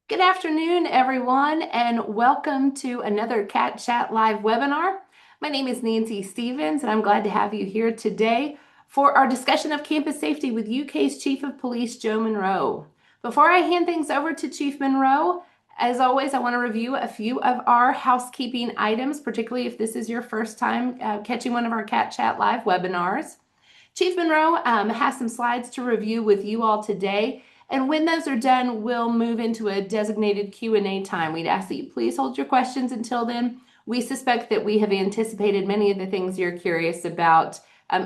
Good afternoon, everyone, and welcome to another Cat Chat Live webinar. My name is Nancy Stevens, and I'm glad to have you here today for our discussion of campus safety with UK's Chief of Police, Joe Monroe. Before I hand things over to Chief Monroe, as always, I want to review a few of our housekeeping items, particularly if this is your first time catching one of our Cat Chat Live webinars. Chief Monroe has some slides to review with you all today. And when those are done, we'll move into a designated Q&A time. We'd ask that you please hold your questions until then. We suspect that we have anticipated many of the things you're curious about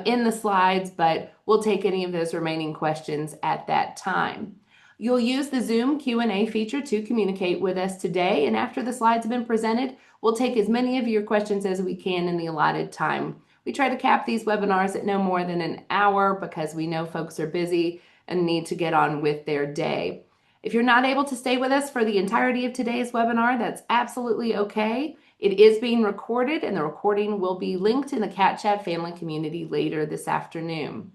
in the slides, but we'll take any of those remaining questions at that time. You'll use the Zoom Q&A feature to communicate with us today, and after the slides have been presented, we'll take as many of your questions as we can in the allotted time. We try to cap these webinars at no more than an hour because we know folks are busy and need to get on with their day. If you're not able to stay with us for the entirety of today's webinar, that's absolutely okay. It is being recorded, and the recording will be linked in the Cat Chat family community later this afternoon.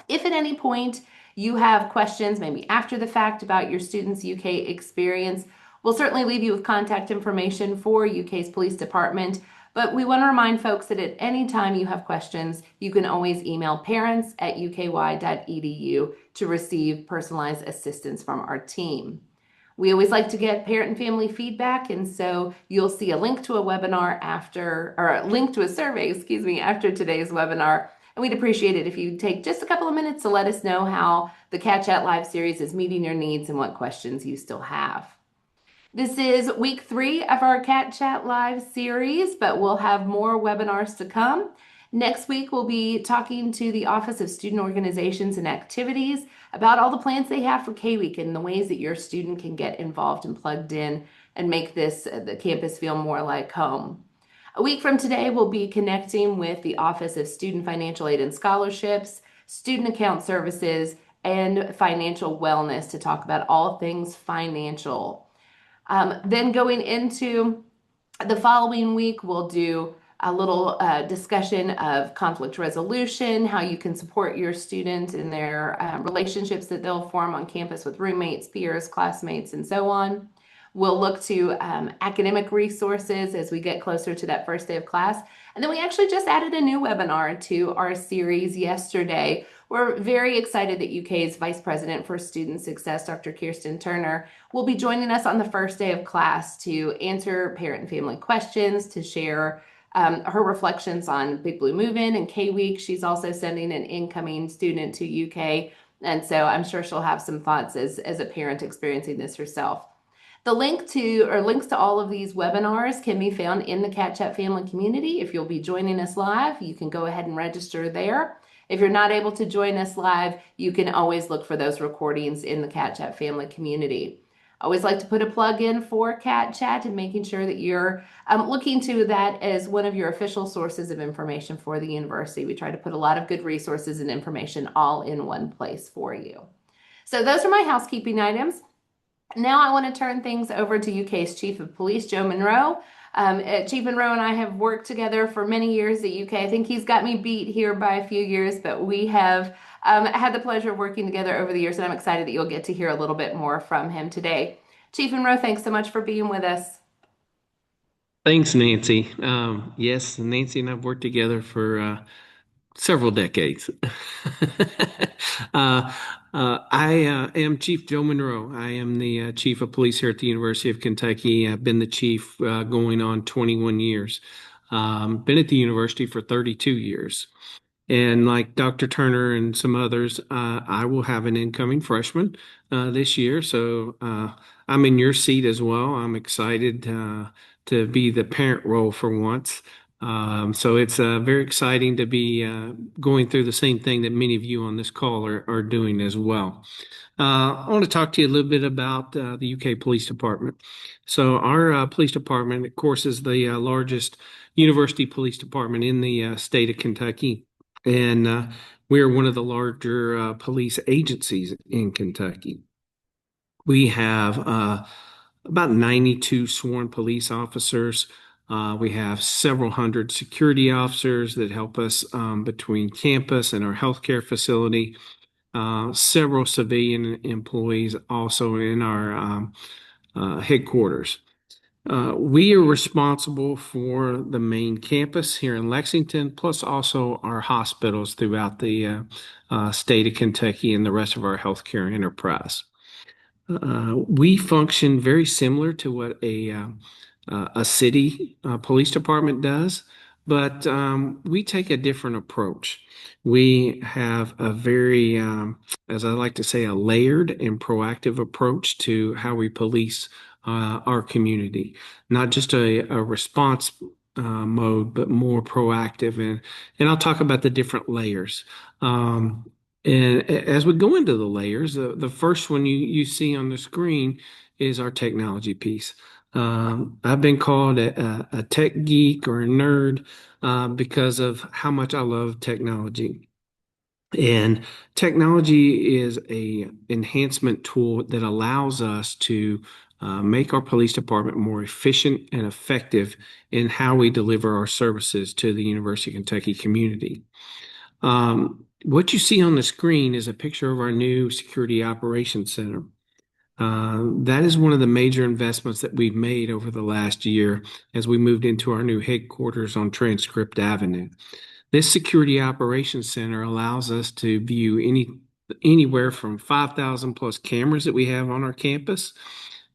If at any point you have questions, maybe after the fact, about your students' UK experience, we'll certainly leave you with contact information for UK's Police Department. But we want to remind folks that at any time you have questions, you can always email parents@uky.edu to receive personalized assistance from our team. We always like to get parent and family feedback, and so you'll see a link to a webinar after, or a link to a survey, after today's webinar. And we'd appreciate it if you take just a couple of minutes to let us know how the Cat Chat Live series is meeting your needs and what questions you still have. This is week 3 of our Cat Chat Live series, but we'll have more webinars to come. Next week, we'll be talking to the Office of Student Organizations and Activities about all the plans they have for K-Week and the ways that your student can get involved and plugged in and make the campus feel more like home. A week from today, we'll be connecting with the Office of Student Financial Aid and Scholarships, Student Account Services, and Financial Wellness to talk about all things financial. Then going into the following week, we'll do a little discussion of conflict resolution, how you can support your student in their relationships that they'll form on campus with roommates, peers, classmates, and so on. We'll look to academic resources as we get closer to that first day of class. And then we actually just added a new webinar to our series yesterday. We're very excited that UK's Vice President for Student Success, Dr. Kirsten Turner, will be joining us on the first day of class to answer parent and family questions, to share her reflections on Big Blue Move-In and K-Week. She's also sending an incoming student to UK, and so I'm sure she'll have some thoughts as a parent experiencing this herself. The links to all of these webinars can be found in the Cat Chat family community. If you'll be joining us live, you can go ahead and register there. If you're not able to join us live, you can always look for those recordings in the Cat Chat family community. I always like to put a plug in for Cat Chat and making sure that you're looking to that as one of your official sources of information for the university. We try to put a lot of good resources and information all in one place for you. So those are my housekeeping items. Now I want to turn things over to UK's Chief of Police, Joe Monroe. Chief Monroe and I have worked together for many years at UK. I think he's got me beat here by a few years, but we have had the pleasure of working together over the years, and I'm excited that you'll get to hear a little bit more from him today. Chief Monroe, thanks so much for being with us. Thanks, Nancy. Yes, Nancy and I've worked together for several decades. I am Chief Joe Monroe. I am the Chief of Police here at the University of Kentucky. I've been the chief going on 21 years. Been at the university for 32 years. And like Dr. Turner and some others, I will have an incoming freshman this year. So I'm in your seat as well. I'm excited to be the parent role for once. So it's very exciting to be going through the same thing that many of you on this call are doing as well. I want to talk to you a little bit about the UK Police Department. So our police department, of course, is the largest university police department in the state of Kentucky. And we're one of the larger police agencies in Kentucky. We have about 92 sworn police officers. We have several hundred security officers that help us between campus and our healthcare facility. Several civilian employees also in our headquarters. We are responsible for the main campus here in Lexington, plus also our hospitals throughout the state of Kentucky and the rest of our healthcare enterprise. We function very similar to what a city police department does, but we take a different approach. We have a very, as I like to say, a layered and proactive approach to how we police our community. Not just a response mode, but more proactive. And I'll talk about the different layers. And as we go into the layers, the first one you see on the screen is our technology piece. I've been called a tech geek or a nerd because of how much I love technology. And technology is a enhancement tool that allows us to make our police department more efficient and effective in how we deliver our services to the University of Kentucky community. What you see on the screen is a picture of our new Security Operations Center. That is one of the major investments that we've made over the last year as we moved into our new headquarters on Transcript Avenue. This Security Operations Center allows us to view anywhere from 5,000 plus cameras that we have on our campus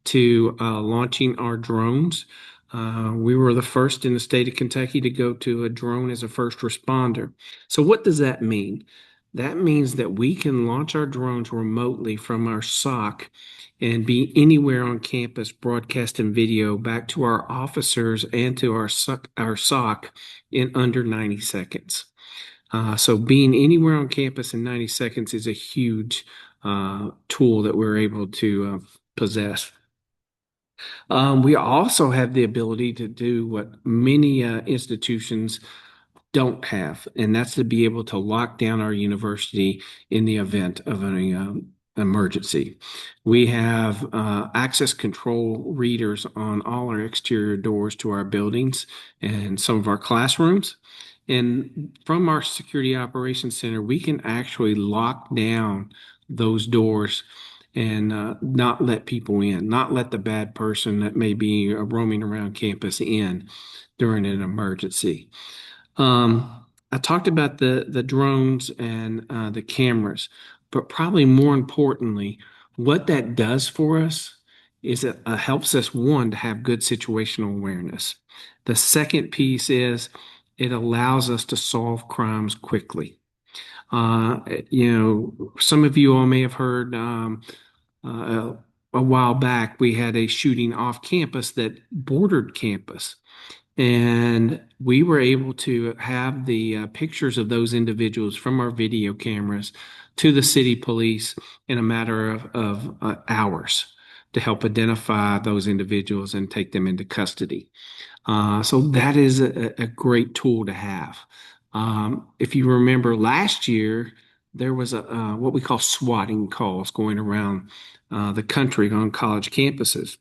to launching our drones. We were the first in the state of Kentucky to go to a drone as a first responder. So what does that mean? That means that we can launch our drones remotely from our SOC and be anywhere on campus broadcasting video back to our officers and to our SOC in under 90 seconds. So being anywhere on campus in 90 seconds is a huge tool that we're able to possess. We also have the ability to do what many institutions don't have, and that's to be able to lock down our university in the event of an emergency. We have access control readers on all our exterior doors to our buildings and some of our classrooms. And from our Security Operations Center, we can actually lock down those doors and not let people in, not let the bad person that may be roaming around campus in during an emergency. I talked about the drones and the cameras, but probably more importantly, what that does for us is it helps us, one, to have good situational awareness. The second piece is it allows us to solve crimes quickly. Some of you all may have heard uh, a while back we had a shooting off campus that bordered campus. And we were able to have the pictures of those individuals from our video cameras to the city police in a matter of hours to help identify those individuals and take them into custody. So that is a great tool to have. If you remember last year, there was what we call swatting calls going around the country on college campuses.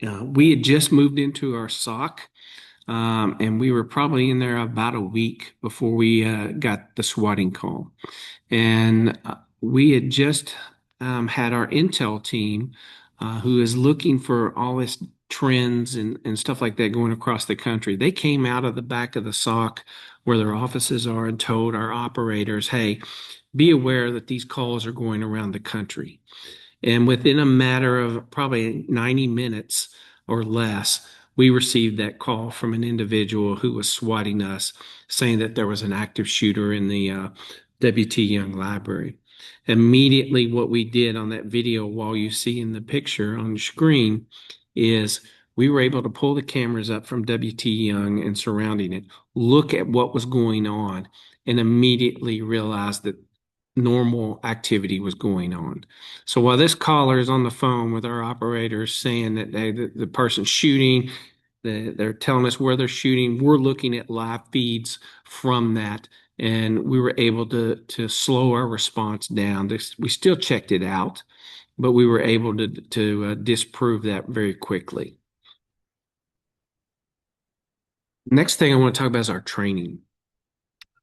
We had just moved into our SOC, and we were probably in there about a week before we got the swatting call. And we had just had our intel team, who is looking for all this trends and stuff like that going across the country. They came out of the back of the SOC where their offices are and told our operators, hey, be aware that these calls are going around the country. And within a matter of probably 90 minutes or less, we received that call from an individual who was swatting us, saying that there was an active shooter in the W.T. Young Library. Immediately, what we did on that video, while you see in the picture on the screen, is we were able to pull the cameras up from W.T. Young and surrounding it, look at what was going on, and immediately realize that normal activity was going on. So while this caller is on the phone with our operators saying that the person's shooting, they're telling us where they're shooting, we're looking at live feeds from that, and we were able to slow our response down. We still checked it out, but we were able to disprove that very quickly. Next thing I want to talk about is our training.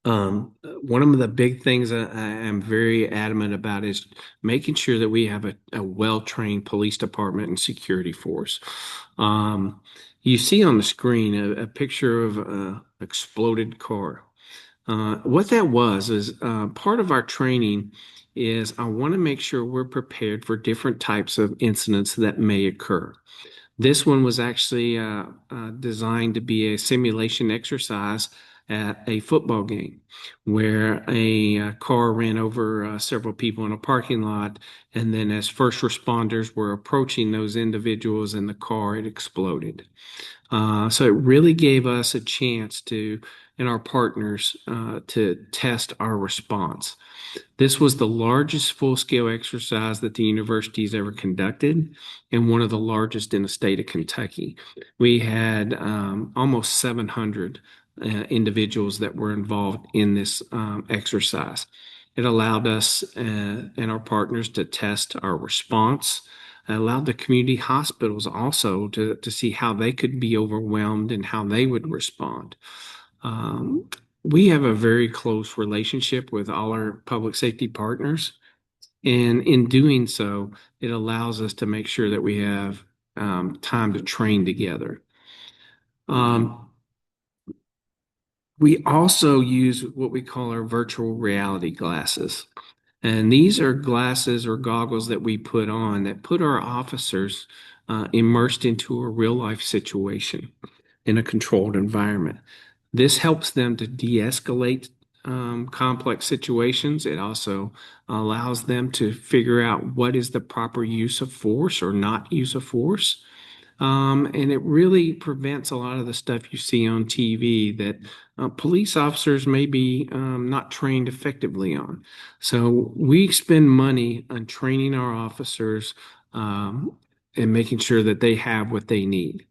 One of the big things I am very adamant about is making sure that we have a well-trained police department and security force. Um, you see on the screen a picture of a exploded car. What that was is part of our training is I want to make sure we're prepared for different types of incidents that may occur. This one was actually designed to be a simulation exercise at a football game where a car ran over several people in a parking lot. And then, as first responders were approaching those individuals in the car, it exploded. So it really gave us a chance to, and our partners, to test our response. This was the largest full-scale exercise that the university's ever conducted, and one of the largest in the state of Kentucky. We had almost 700 individuals that were involved in this exercise. It allowed us and our partners to test our response. It allowed the community hospitals also to see how they could be overwhelmed and how they would respond. Um, we have a very close relationship with all our public safety partners. And in doing so, it allows us to make sure that we have time to train together. Um, we also use what we call our virtual reality glasses. And these are glasses or goggles that we put on that put our officers immersed into a real life situation in a controlled environment. This helps them to de-escalate complex situations. It also allows them to figure out what is the proper use of force or not use of force. And it really prevents a lot of the stuff you see on TV that police officers may be not trained effectively on. So we spend money on training our officers and making sure that they have what they need.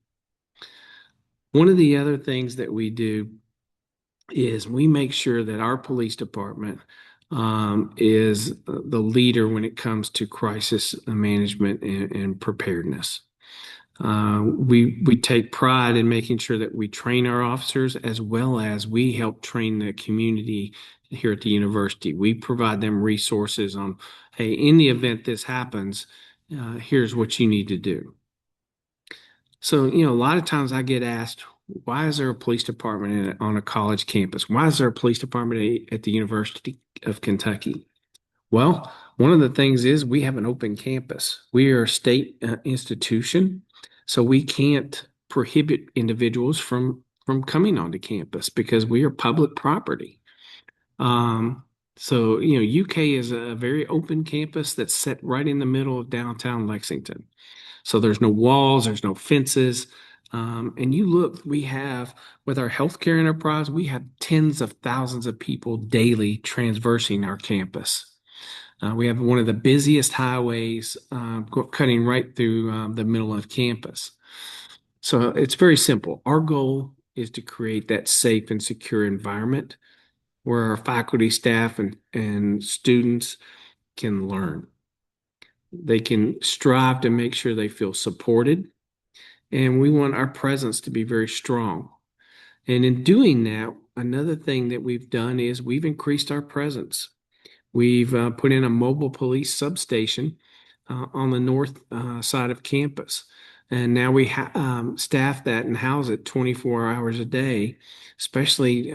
One of the other things that we do is we make sure that our police department is the leader when it comes to crisis management and preparedness. We take pride in making sure that we train our officers as well as we help train the community here at the university. We provide them resources on, hey, in the event this happens, here's what you need to do. So, a lot of times I get asked, why is there a police department on a college campus? Why is there a police department at the University of Kentucky? Well, one of the things is we have an open campus. We are a state institution, so we can't prohibit individuals from coming onto campus because we are public property. So, UK is a very open campus that's set right in the middle of downtown Lexington. So there's no walls, there's no fences. And you look, we have with our healthcare enterprise, we have tens of thousands of people daily transversing our campus. We have one of the busiest highways cutting right through the middle of campus. So it's very simple. Our goal is to create that safe and secure environment where our faculty, staff, and students can learn. They can strive to make sure they feel supported, and we want our presence to be very strong. And in doing that, another thing that we've done is we've increased our presence. We've put in a mobile police substation on the north side of campus. And now we staff that and house it 24 hours a day, especially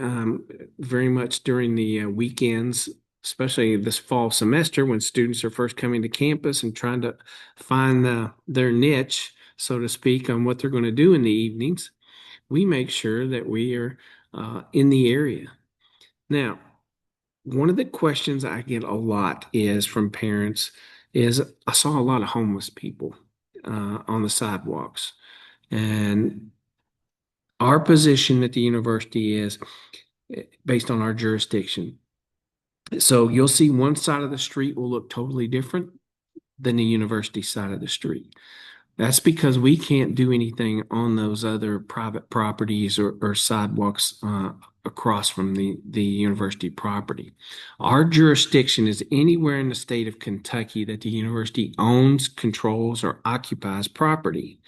very much during the weekends, especially this fall semester when students are first coming to campus and trying to find their niche, so to speak, on what they're going to do in the evenings. We make sure that we are in the area. Now, one of the questions I get a lot is from parents is I saw a lot of homeless people on the sidewalks. And our position at the university is based on our jurisdiction. So you'll see one side of the street will look totally different than the university side of the street. That's because we can't do anything on those other private properties or sidewalks across from the university property. Our jurisdiction is anywhere in the state of Kentucky that the university owns, controls, or occupies property.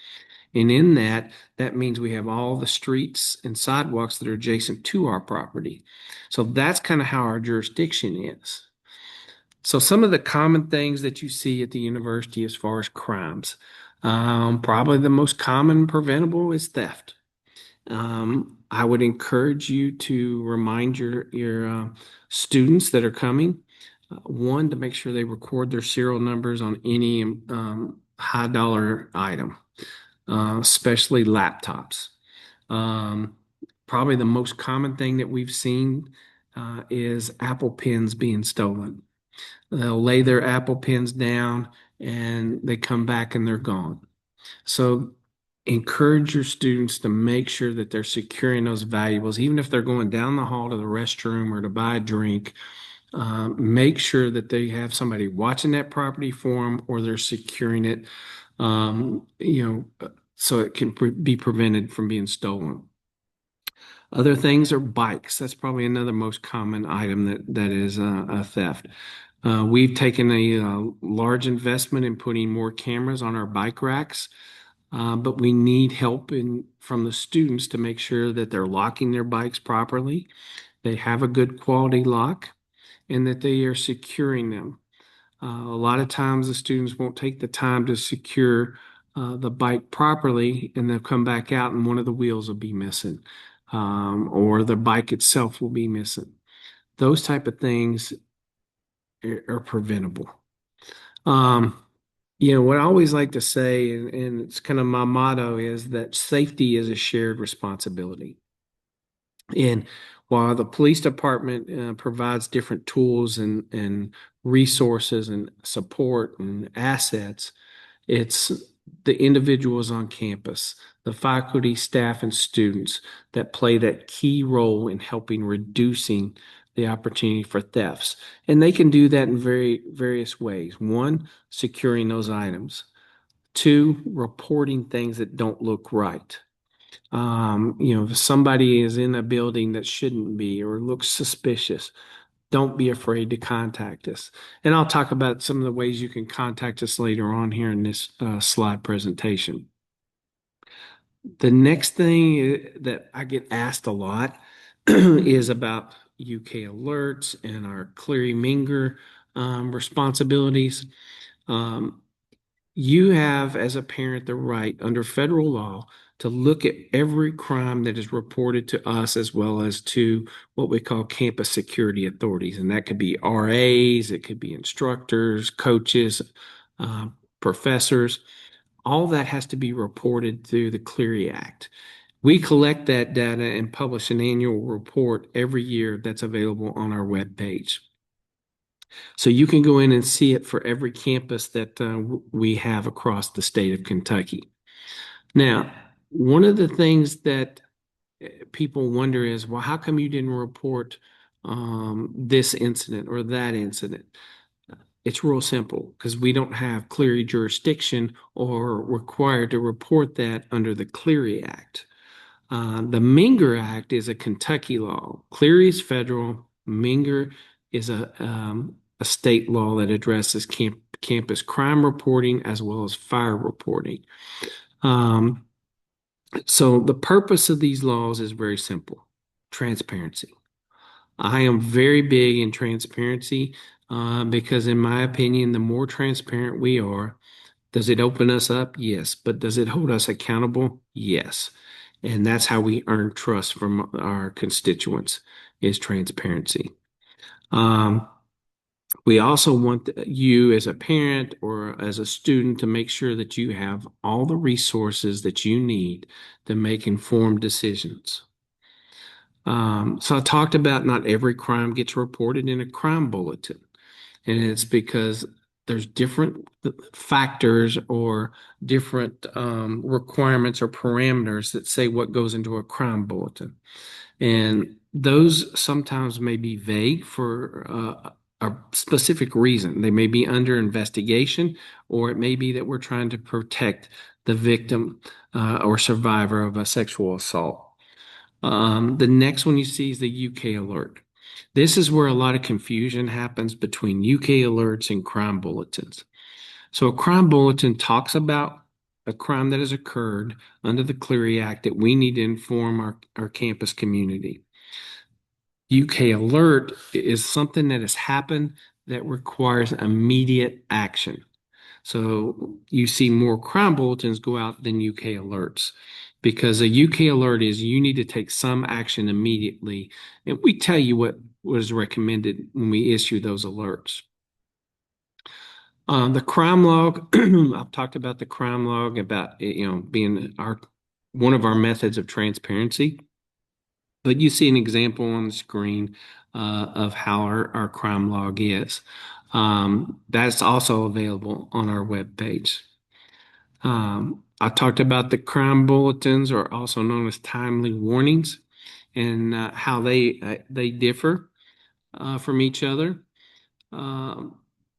And in that, that means we have all the streets and sidewalks that are adjacent to our property. So that's kind of how our jurisdiction is. So some of the common things that you see at the university as far as crimes, probably the most common and preventable is theft. I would encourage you to remind your students that are coming, one, to make sure they record their serial numbers on any high dollar item, especially laptops. Um, Probably the most common thing that we've seen is Apple Pens being stolen. They'll lay their Apple Pens down and they come back and they're gone. So encourage your students to make sure that they're securing those valuables, even if they're going down the hall to the restroom or to buy a drink. Make sure that they have somebody watching that property for them or they're securing it, so it can be prevented from being stolen. Other things are bikes. That's probably another most common item that is a theft. We've taken a large investment in putting more cameras on our bike racks, but we need help from the students to make sure that they're locking their bikes properly, they have a good quality lock, and that they are securing them. A lot of times the students won't take the time to secure the bike properly, and they'll come back out and one of the wheels will be missing, or the bike itself will be missing. Those type of things are preventable. Um, what I always like to say, and it's kind of my motto, is that safety is a shared responsibility. And while the police department provides different tools and resources and support and assets, it's the individuals on campus, the faculty, staff, and students that play that key role in helping reducing the opportunity for thefts. And they can do that in various ways. One, securing those items. Two, reporting things that don't look right. If somebody is in a building that shouldn't be or looks suspicious, don't be afraid to contact us. And I'll talk about some of the ways you can contact us later on here in this slide presentation. The next thing that I get asked a lot is about UK alerts and our Cleary Minger responsibilities. Um, you have, as a parent, the right under federal law to look at every crime that is reported to us as well as to what we call campus security authorities. And that could be RAs, it could be instructors, coaches, uh, professors. All that has to be reported through the Clery Act. We collect that data and publish an annual report every year that's available on our webpage. So you can go in and see it for every campus that we have across the state of Kentucky. Now, one of the things that people wonder is, well, how come you didn't report this incident or that incident? It's real simple because we don't have Clery jurisdiction or required to report that under the Clery Act. The Minger Act is a Kentucky law. Clery is federal. Minger is a state law that addresses campus crime reporting as well as fire reporting. Um, so the purpose of these laws is very simple: transparency. I am very big in transparency because, in my opinion, the more transparent we are, does it open us up? Yes. But does it hold us accountable? Yes. And that's how we earn trust from our constituents is transparency. Um, we also want you as a parent or as a student to make sure that you have all the resources that you need to make informed decisions. So I talked about not every crime gets reported in a crime bulletin, and it's because there's different factors or different requirements or parameters that say what goes into a crime bulletin. And those sometimes may be vague for a specific reason. They may be under investigation, or it may be that we're trying to protect the victim or survivor of a sexual assault. The next one you see is the UK alert. This is where a lot of confusion happens between UK alerts and crime bulletins. So a crime bulletin talks about a crime that has occurred under the Clery Act that we need to inform our campus community. UK Alert is something that has happened that requires immediate action. So you see more crime bulletins go out than UK alerts because a UK alert is you need to take some action immediately. And we tell you what is recommended when we issue those alerts. The crime log, I've talked about the crime log about being our one of our methods of transparency. But you see an example on the screen of how our crime log is. That's also available on our webpage. I talked about the crime bulletins, or also known as timely warnings, and how they differ from each other. Um,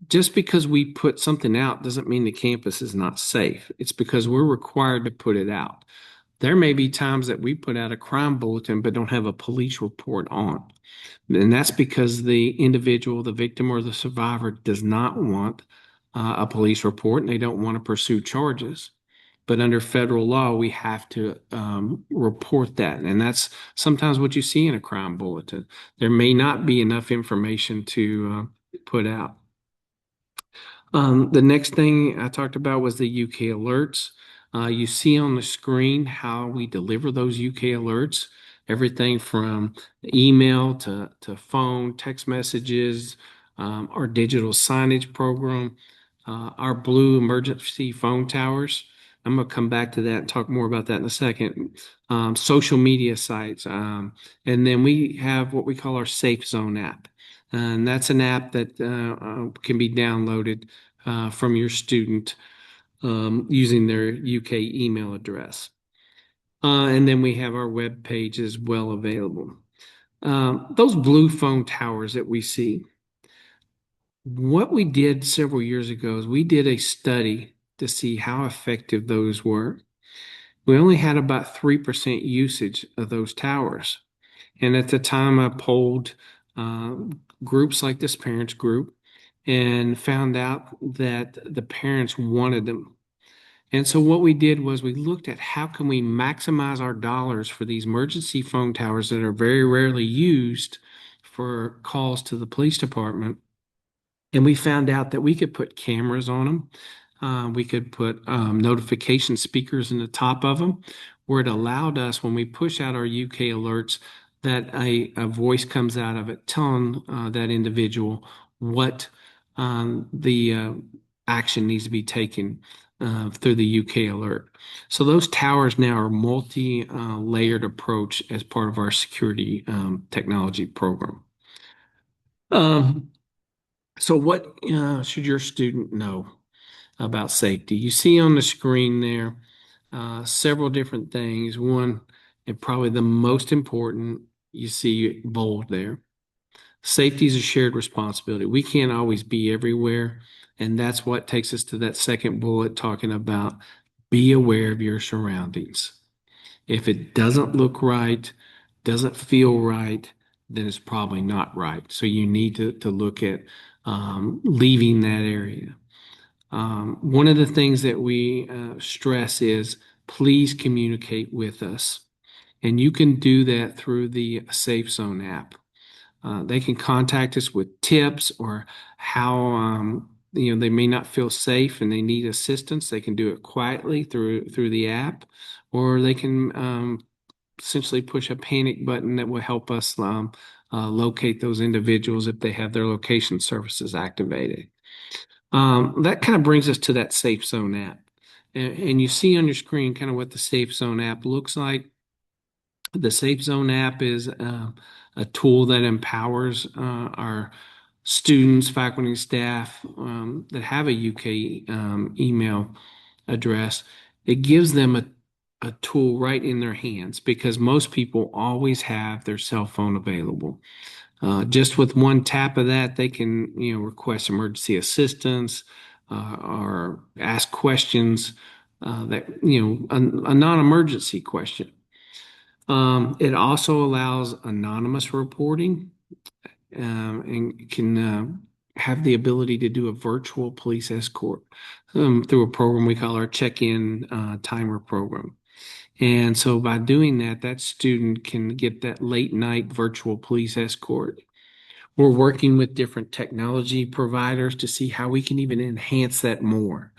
just because we put something out doesn't mean the campus is not safe. It's because we're required to put it out. There may be times that we put out a crime bulletin but don't have a police report on. And that's because the individual, the victim, or the survivor does not want a police report and they don't want to pursue charges. But under federal law, we have to report that. And that's sometimes what you see in a crime bulletin. There may not be enough information to put out. The next thing I talked about was the UK alerts. You see on the screen how we deliver those UK alerts, everything from email to phone, text messages, our digital signage program, our blue emergency phone towers. I'm going to come back to that and talk more about that in a second. Social media sites. And then we have what we call our Safe Zone app. And that's an app that can be downloaded from your student using their UK email address. And then we have our web page as well available. Those blue phone towers that we see, what we did several years ago is we did a study to see how effective those were. We only had about 3% usage of those towers. And at the time, I polled uh, groups like this parents group and found out that the parents wanted them. And so what we did was we looked at how can we maximize our dollars for these emergency phone towers that are very rarely used for calls to the police department. And we found out that we could put cameras on them. We could put notification speakers in the top of them, where it allowed us, when we push out our UK alerts, that a voice comes out of it telling that individual what the action needs to be taken through the UK alert. So those towers now are multi-layered approach as part of our security technology program. Um, so what should your student know about safety? You see on the screen there several different things. One, and probably the most important, you see bold there. Safety is a shared responsibility. We can't always be everywhere. And that's what takes us to that second bullet talking about be aware of your surroundings. If it doesn't look right, doesn't feel right, then it's probably not right. So you need to look at leaving that area. One of the things that we stress is please communicate with us. And you can do that through the Safe Zone app. They can contact us with tips or how they may not feel safe and they need assistance. They can do it quietly through the app, or they can essentially push a panic button that will help us locate those individuals if they have their location services activated. That kind of brings us to that Safe Zone app. And you see on your screen kind of what the Safe Zone app looks like. The Safe Zone app is a tool that empowers our students, faculty, and staff that have a UK email address. It gives them a tool right in their hands because most people always have their cell phone available. Just with one tap of that, they can, request emergency assistance or ask questions that, a non-emergency question. It also allows anonymous reporting and can have the ability to do a virtual police escort through a program we call our check-in timer program. And so by doing that, that student can get that late night virtual police escort. We're working with different technology providers to see how we can even enhance that more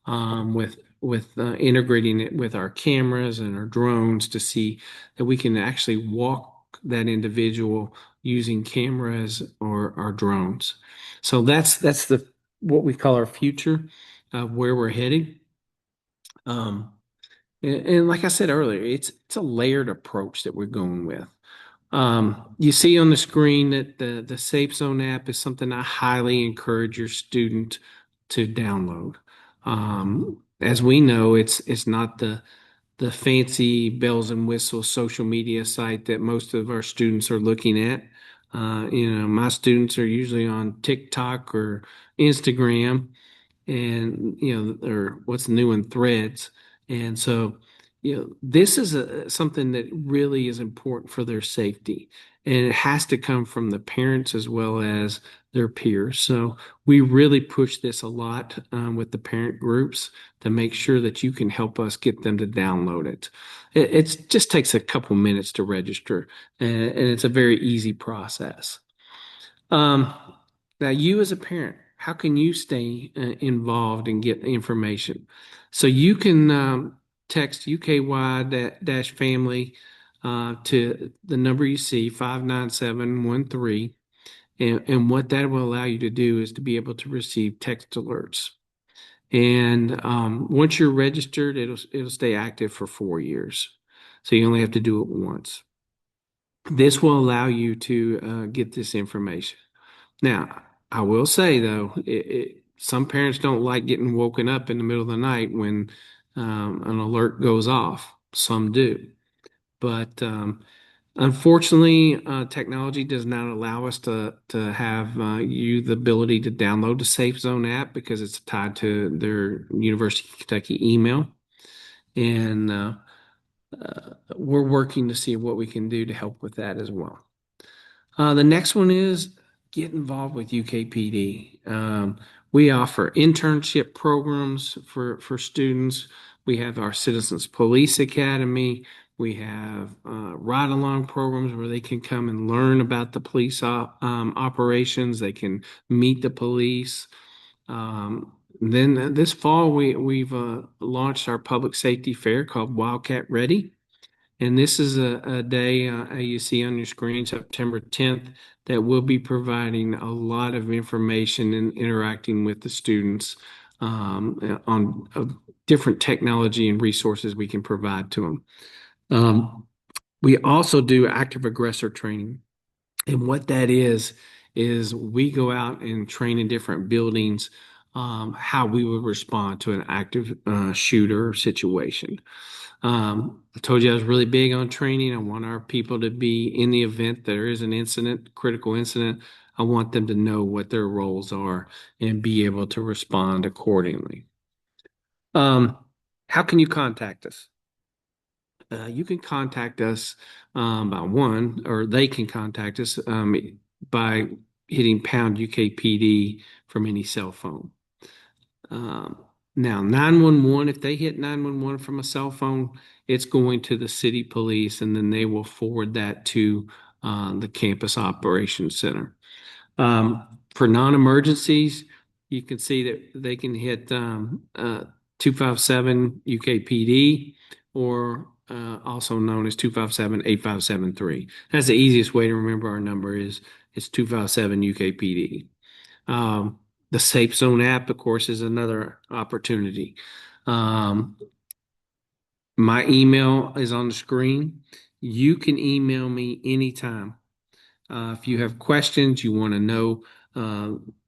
with integrating it with our cameras and our drones to see that we can actually walk that individual using cameras or our drones. So that's the what we call our future of where we're heading. Um, and like I said earlier, it's a layered approach that we're going with. You see on the screen that the Safe Zone app is something I highly encourage your student to download. As we know, it's not the fancy bells and whistles social media site that most of our students are looking at. My students are usually on TikTok or Instagram, and or what's new in threads. And so this is something that really is important for their safety, and it has to come from the parents as well as their peers. So we really push this a lot with the parent groups to make sure that you can help us get them to download it. It just takes a couple minutes to register, and it's a very easy process. Um, Now, you as a parent, how can you stay involved and get information? So you can text UKY family to the number you see, 59713. And what that will allow you to do is to be able to receive text alerts. And once you're registered, it'll stay active for 4 years. So you only have to do it once. This will allow you to get this information. Now, I will say though, some parents don't like getting woken up in the middle of the night when an alert goes off. Some do. But unfortunately, technology does not allow us to have you the ability to download the Safe Zone app because it's tied to their University of Kentucky email. And we're working to see what we can do to help with that as well. The next one is get involved with UKPD. We offer internship programs for students. We have our Citizens Police Academy. We have ride along programs where they can come and learn about the police operations. They can meet the police. Then this fall, we've launched our public safety fair called Wildcat Ready. And this is a day you see on your screen, September 10th, that will be providing a lot of information and interacting with the students on different technology and resources we can provide to them. We also do active aggressor training. And what that is we go out and train in different buildings how we would respond to an active shooter situation. I told you I was really big on training. I want our people to be in the event there is an incident, critical incident. I want them to know what their roles are and be able to respond accordingly. Um, how can you contact us? You can contact us by one, or they can contact us by hitting pound UKPD from any cell phone. Now, 911, if they hit 911 from a cell phone, it's going to the city police, and then they will forward that to the campus operations center. For non-emergencies, you can see that they can hit 257 UKPD, or also known as 257-8573. That's the easiest way to remember our number is it's 257 UKPD. The Safe Zone app, of course, is another opportunity. Um, my email is on the screen. You can email me anytime. If you have questions, you want to know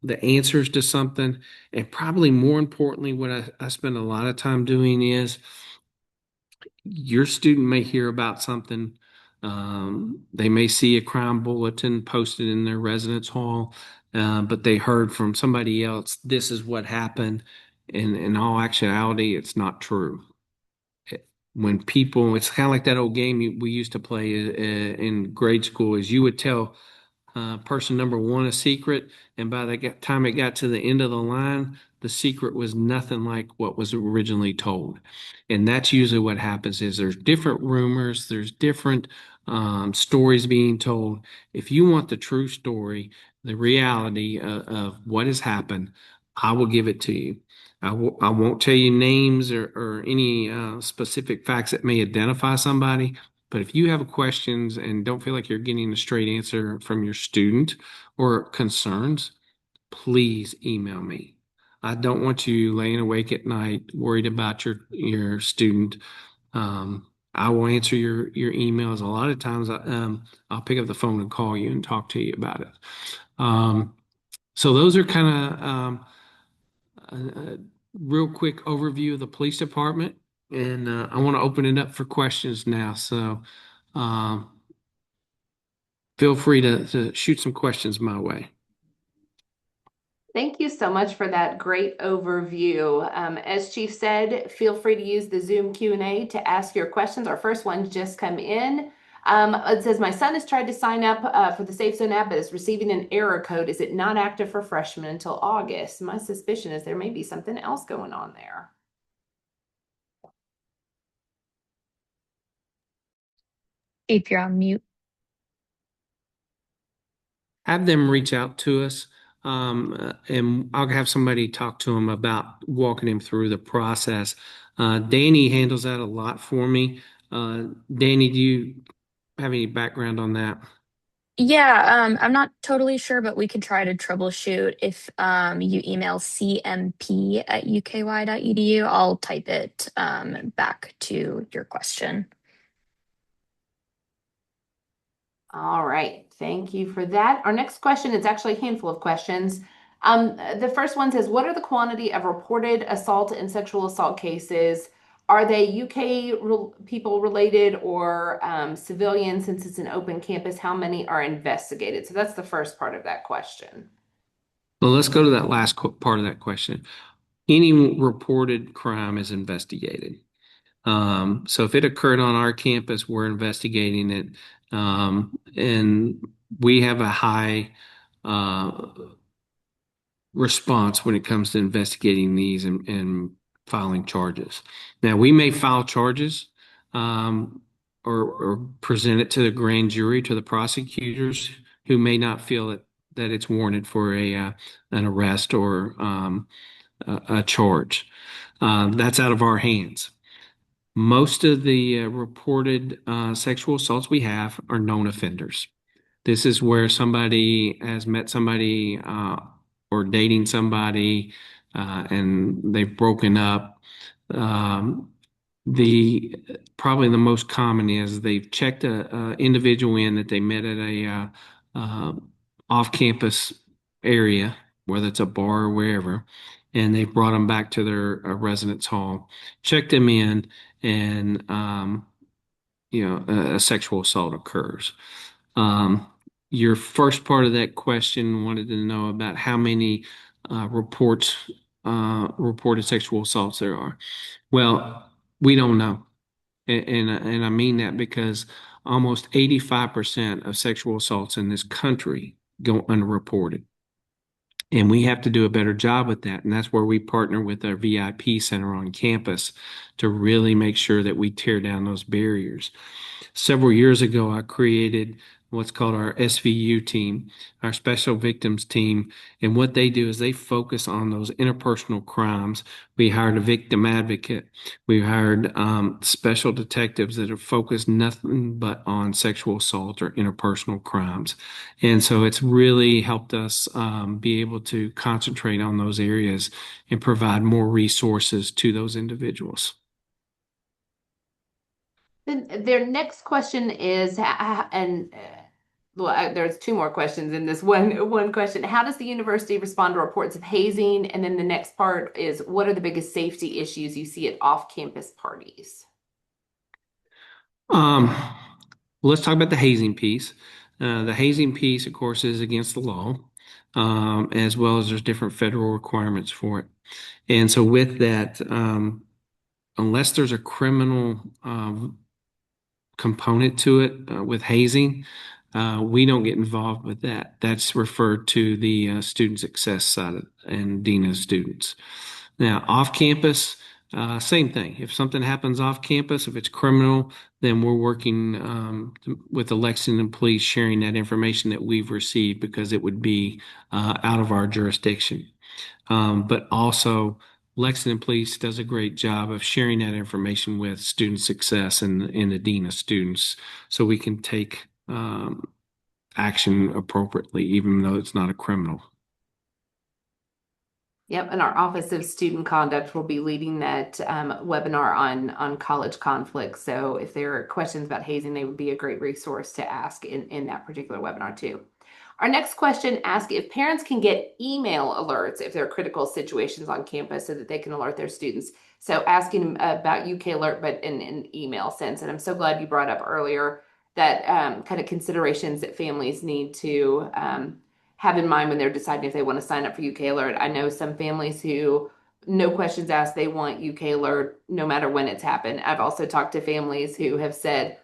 the answers to something, and probably more importantly, what I spend a lot of time doing is your student may hear about something. They may see a crime bulletin posted in their residence hall, but they heard from somebody else, this is what happened. And in all actuality, it's not true. When people, it's kind of like that old game we used to play in grade school, is you would tell person number one a secret, and by the time it got to the end of the line, the secret was nothing like what was originally told. And that's usually what happens is there's different rumors, there's different stories being told. If you want the true story, the reality of what has happened, I will give it to you. I won't tell you names or any specific facts that may identify somebody, but if you have questions and don't feel like you're getting a straight answer from your student or concerns, please email me. I don't want you laying awake at night worried about your student. I will answer your emails. A lot of times, I'll pick up the phone and call you and talk to you about it. Um, so those are kind of a real quick overview of the police department, and I want to open it up for questions now. So. Um, Feel free to shoot some questions my way. Thank you so much for that great overview. As Chief said, feel free to use the Zoom Q&A to ask your questions. Our first one just come in. It says, my son has tried to sign up for the Safe Zone app, but is receiving an error code. Is it not active for freshmen until August? My suspicion is there may be something else going on there. If you're on mute. Have them reach out to us, and I'll have somebody talk to them about walking him through the process. Danny handles that a lot for me. Danny, do you have any background on that? Yeah, I'm not totally sure, but we could try to troubleshoot if you email cmp@uky.edu. I'll type it back to your question. All right, thank you for that. Our next question is actually a handful of questions. The first one says, what are the quantity of reported assault and sexual assault cases? Are they UK people related or civilian since it's an open campus? How many are investigated? So that's the first part of that question. Well, let's go to that last part of that question. Any reported crime is investigated. So if it occurred on our campus, we're investigating it. And we have a high uh, response when it comes to investigating these and filing charges. Now, we may file charges or present it to the grand jury, to the prosecutors who may not feel that it's warranted for an arrest or a charge. That's out of our hands. Most of the reported sexual assaults we have are known offenders. This is where somebody has met somebody or dating somebody and they've broken up. Um, the Probably the most common is they've checked a individual in that they met at a off-campus area, whether it's a bar or wherever, and they've brought them back to their residence hall, checked them in, and a sexual assault occurs. Um, your first part of that question wanted to know about how many reported sexual assaults there are. Well, we don't know. And I mean that because almost 85% of sexual assaults in this country go unreported. And we have to do a better job with that. And that's where we partner with our VIP center on campus to really make sure that we tear down those barriers. Several years ago, I created what's called our SVU team, our special victims team. And what they do is they focus on those interpersonal crimes. We hired a victim advocate. We hired special detectives that are focused nothing but on sexual assault or interpersonal crimes. And so it's really helped us be able to concentrate on those areas and provide more resources to those individuals. Then their next question is, well, there's two more questions in this one question. How does the university respond to reports of hazing? And then the next part is, what are the biggest safety issues you see at off-campus parties? Um, let's talk about the hazing piece. The hazing piece, of course, is against the law, as well as there's different federal requirements for it. And so with that, unless there's a criminal component to it with hazing, We don't get involved with that. That's referred to the student success side and dean of students. Now, off campus, same thing. If something happens off campus, if it's criminal, then we're working with the Lexington Police, sharing that information that we've received because it would be out of our jurisdiction. But also, Lexington Police does a great job of sharing that information with student success and the dean of students, so we can take action appropriately, even though it's not a criminal. Yep, and our Office of Student Conduct will be leading that webinar on college conflicts. So if there are questions about hazing, they would be a great resource to ask in that particular webinar too. Our next question asks if parents can get email alerts if there are critical situations on campus so that they can alert their students. So asking about UK Alert, but in an email sense. And I'm so glad you brought up earlier that kind of considerations that families need to have in mind when they're deciding if they want to sign up for UK Alert. I know some families who, no questions asked, they want UK Alert no matter when it's happened. I've also talked to families who have said,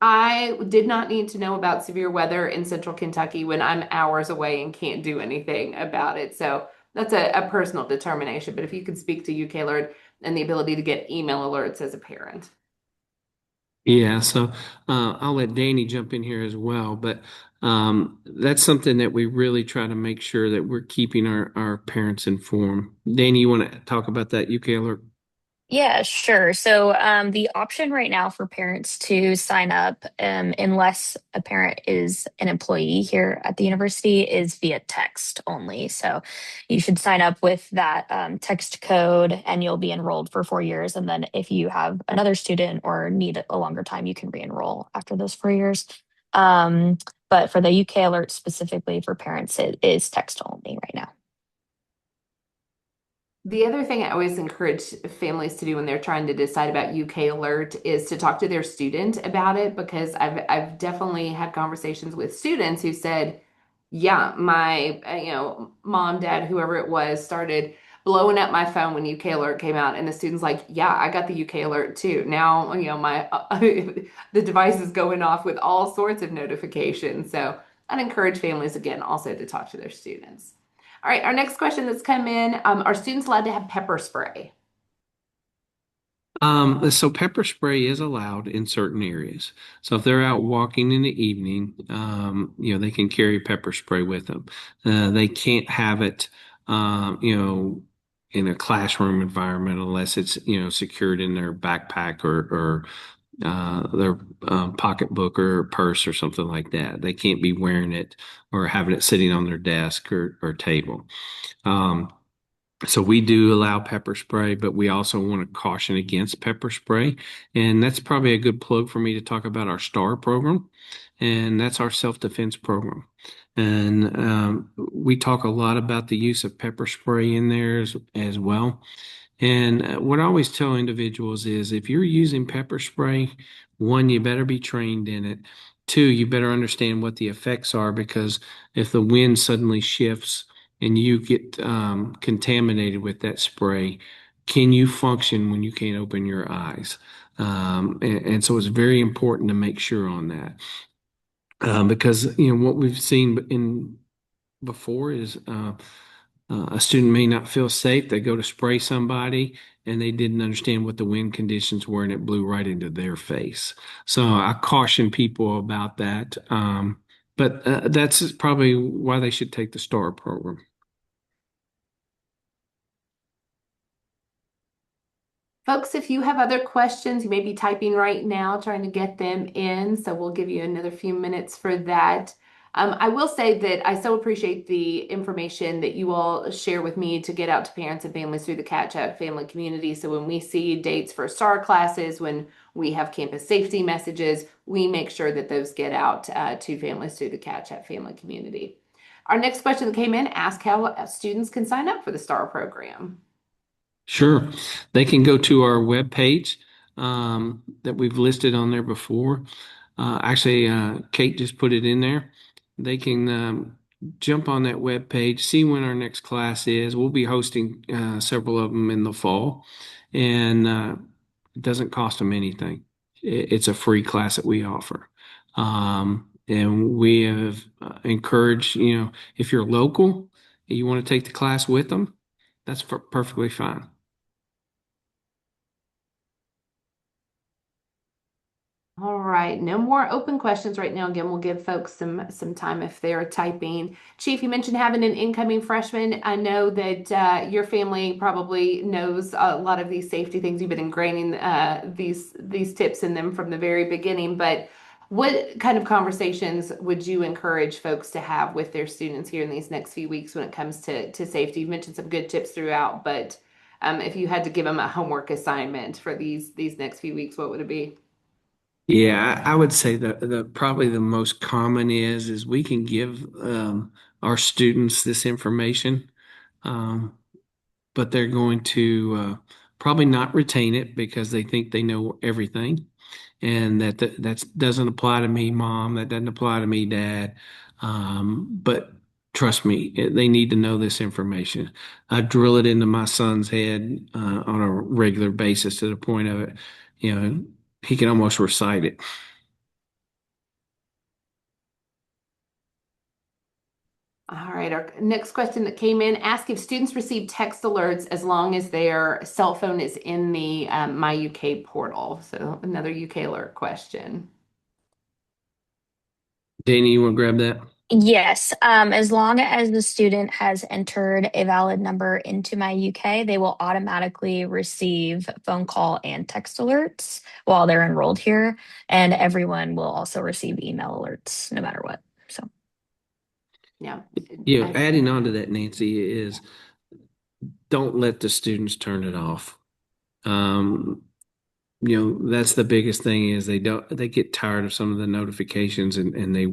I did not need to know about severe weather in central Kentucky when I'm hours away and can't do anything about it. So that's a personal determination. But if you could speak to UK Alert and the ability to get email alerts as a parent. Yeah, so I'll let Danny jump in here as well, but that's something that we really try to make sure that we're keeping our parents informed. Danny, you want to talk about that UK Alert? Yeah, sure. So the option right now for parents to sign up, unless a parent is an employee here at the university, is via text only. So you should sign up with that text code and you'll be enrolled for 4 years. And then if you have another student or need a longer time, you can re-enroll after those 4 years. Um, but for the UK Alert specifically for parents, it is text only right now. The other thing I always encourage families to do when they're trying to decide about UK Alert is to talk to their student about it because I've definitely had conversations with students who said, "Yeah, my mom, dad, whoever it was, started blowing up my phone when UK Alert came out," and the student's like, "Yeah, I got the UK Alert too. Now my the device is going off with all sorts of notifications." So I'd encourage families again also to talk to their students. All right, our next question that's come in, are students allowed to have pepper spray? So pepper spray is allowed in certain areas. So if they're out walking in the evening, they can carry pepper spray with them. They can't have it, in a classroom environment unless it's, secured in their backpack or their pocketbook or purse or something like that. They can't be wearing it or having it sitting on their desk or table. Um, so we do allow pepper spray, but we also want to caution against pepper spray. And that's probably a good plug for me to talk about our STAR program. And that's our self-defense program. And we talk a lot about the use of pepper spray in there as well. And what I always tell individuals is if you're using pepper spray, one, you better be trained in it. Two, you better understand what the effects are because if the wind suddenly shifts and you get contaminated with that spray, can you function when you can't open your eyes? And so it's very important to make sure on that because what we've seen in before is a student may not feel safe. They go to spray somebody and they didn't understand what the wind conditions were and it blew right into their face. So I caution people about that. But that's probably why they should take the STAR program. Folks, if you have other questions, you may be typing right now, trying to get them in. So we'll give you another few minutes for that. I will say that I so appreciate the information that you all share with me to get out to parents and families through the Cat Chat family community. So when we see dates for STAR classes, when we have campus safety messages, we make sure that those get out to families through the Cat Chat family community. Our next question that came in asked how students can sign up for the STAR program. Sure. They can go to our webpage that we've listed on there before. Actually, Kate just put it in there. They can jump on that webpage, see when our next class is. We'll be hosting several of them in the fall, and it doesn't cost them anything. It's a free class that we offer. And we have encouraged, if you're local and you want to take the class with them, that's perfectly fine. All right, no more open questions right now. Again, we'll give folks some time if they're typing. Chief, you mentioned having an incoming freshman. I know that your family probably knows a lot of these safety things. You've been ingraining these tips in them from the very beginning. But what kind of conversations would you encourage folks to have with their students here in these next few weeks when it comes to safety? You've mentioned some good tips throughout, but if you had to give them a homework assignment for these next few weeks, what would it be? Yeah, I would say that the probably the most common is we can give our students this information, um, but they're going to probably not retain it because they think they know everything, and that doesn't apply to me, mom. That doesn't apply to me, dad. But trust me, they need to know this information. I drill it into my son's head on a regular basis to the point of it, he can almost recite it. All right, our next question that came in ask if students receive text alerts as long as their cell phone is in the My UK portal. So another UK alert question. Danny, you want to grab that? Yes, as long as the student has entered a valid number into my UK, they will automatically receive phone call and text alerts while they're enrolled here, and everyone will also receive email alerts no matter what. So, Yeah, Adding on to that, Nancy, is don't let the students turn it off. Um, that's the biggest thing is they get tired of some of the notifications and they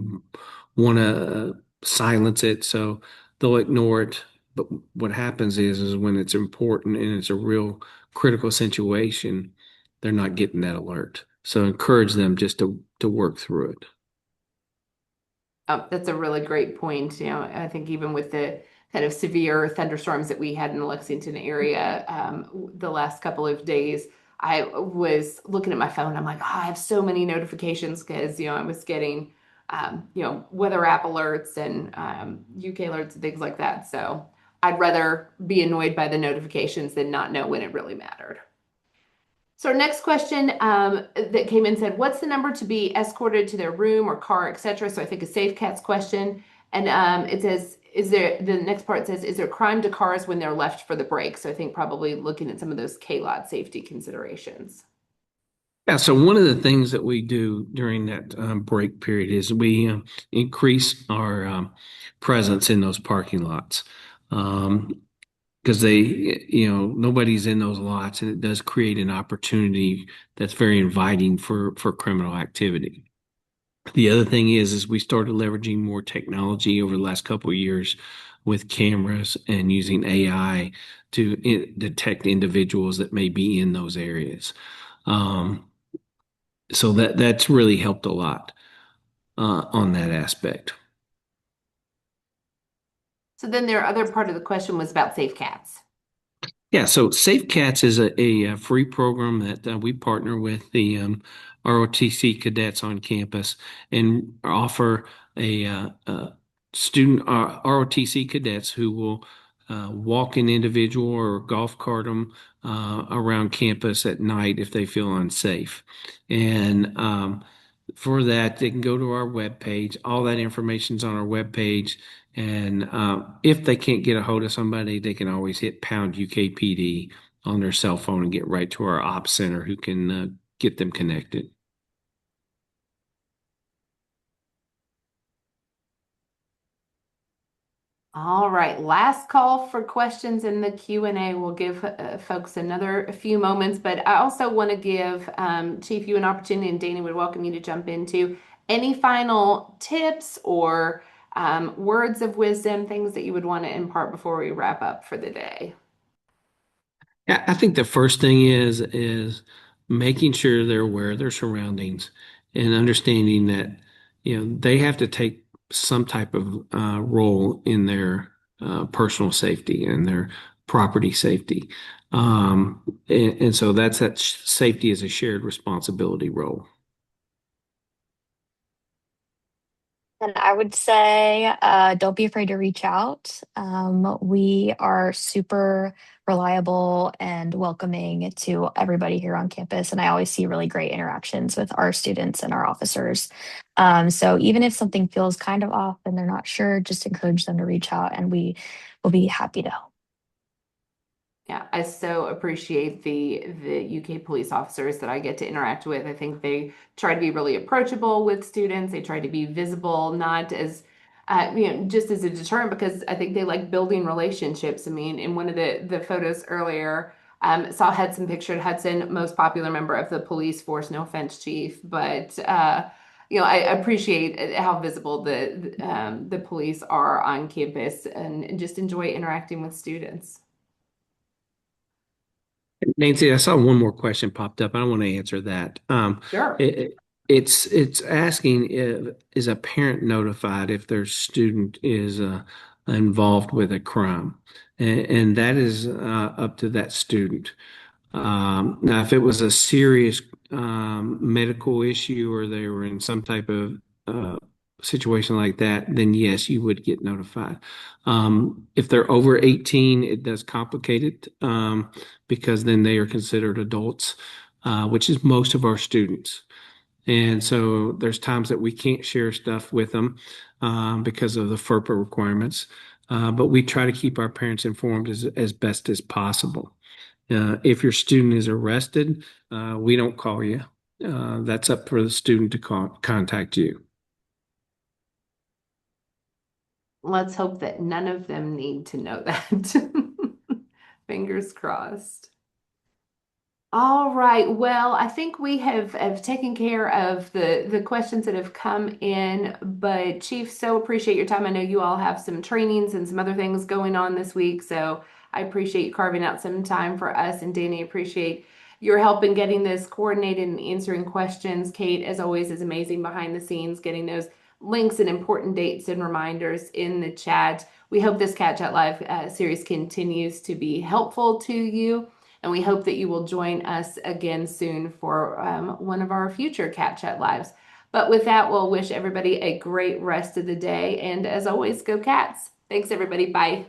want to silence it, so they'll ignore it. But what happens is when it's important and it's a real critical situation, they're not getting that alert. So encourage them just to work through it. that's a really great point. I think even with the kind of severe thunderstorms that we had in the Lexington area the last couple of days, I was looking at my phone. I'm like, oh, I have so many notifications because, I was getting, weather app alerts and UK alerts and things like that. So I'd rather be annoyed by the notifications than not know when it really mattered. So our next question that came in said, "What's the number to be escorted to their room or car, etc.?" So I think a Safe Cats question, and it says, "Is there?" The next part says, "Is there crime to cars when they're left for the break?" So I think probably looking at some of those K-lot safety considerations. Yeah, so one of the things that we do during that break period is we increase our presence in those parking lots. Because nobody's in those lots, and it does create an opportunity that's very inviting for criminal activity. The other thing is we started leveraging more technology over the last couple of years with cameras and using AI to detect individuals that may be in those areas. Um, so that's really helped a lot on that aspect. So then their other part of the question was about Safe Cats. Yeah, so Safe Cats is a free program that we partner with the ROTC cadets on campus and offer a student ROTC cadets who will walk an individual or golf cart them around campus at night if they feel unsafe. And for that, they can go to our webpage. All that information's on our webpage. And if they can't get a hold of somebody, they can always hit pound UKPD on their cell phone and get right to our ops center who can get them connected. All right, last call for questions in the Q&A. We'll give folks another few moments, but I also want to give Chief you an opportunity, and Danny would welcome you to jump into any final tips or words of wisdom, things that you would want to impart before we wrap up for the day. Yeah, I think the first thing is making sure they're aware of their surroundings and understanding that they have to take some type of role in their personal safety and their property safety. And so that safety is a shared responsibility role. And I would say, don't be afraid to reach out. We are super reliable and welcoming to everybody here on campus, and I always see really great interactions with our students and our officers. So even if something feels kind of off and they're not sure, just encourage them to reach out, and we will be happy to help. Yeah, I so appreciate the UK police officers that I get to interact with. I think they try to be really approachable with students. They try to be visible, not as just as a deterrent, because I think they like building relationships. I mean, in one of the photos earlier, saw Hudson pictured Hudson, most popular member of the police force. No offense, Chief, but I appreciate how visible the police are on campus, and just enjoy interacting with students. Nancy, I saw one more question popped up. I don't want to answer that. Sure. It, it's asking if, is a parent notified if their student is involved with a crime, and that is up to that student. Now, if it was a serious medical issue or they were in some type of situation like that, then yes, you would get notified. If they're over 18, it does complicate it because then they are considered adults, which is most of our students. And so there's times that we can't share stuff with them because of the FERPA requirements. But we try to keep our parents informed as best as possible. If your student is arrested, we don't call you. That's up for the student to contact you. Let's hope that none of them need to know that. Fingers crossed. All right. Well, I think we have taken care of the questions that have come in, but Chief, so appreciate your time. I know you all have some trainings and some other things going on this week, so I appreciate you carving out some time for us. And Danny, appreciate your help in getting this coordinated and answering questions. Kate, as always, is amazing behind the scenes, getting those links and important dates and reminders in the chat. We hope this Cat Chat Live series continues to be helpful to you. And we hope that you will join us again soon for one of our future Cat Chat Lives. But with that, we'll wish everybody a great rest of the day. And as always, go Cats. Thanks, everybody. Bye.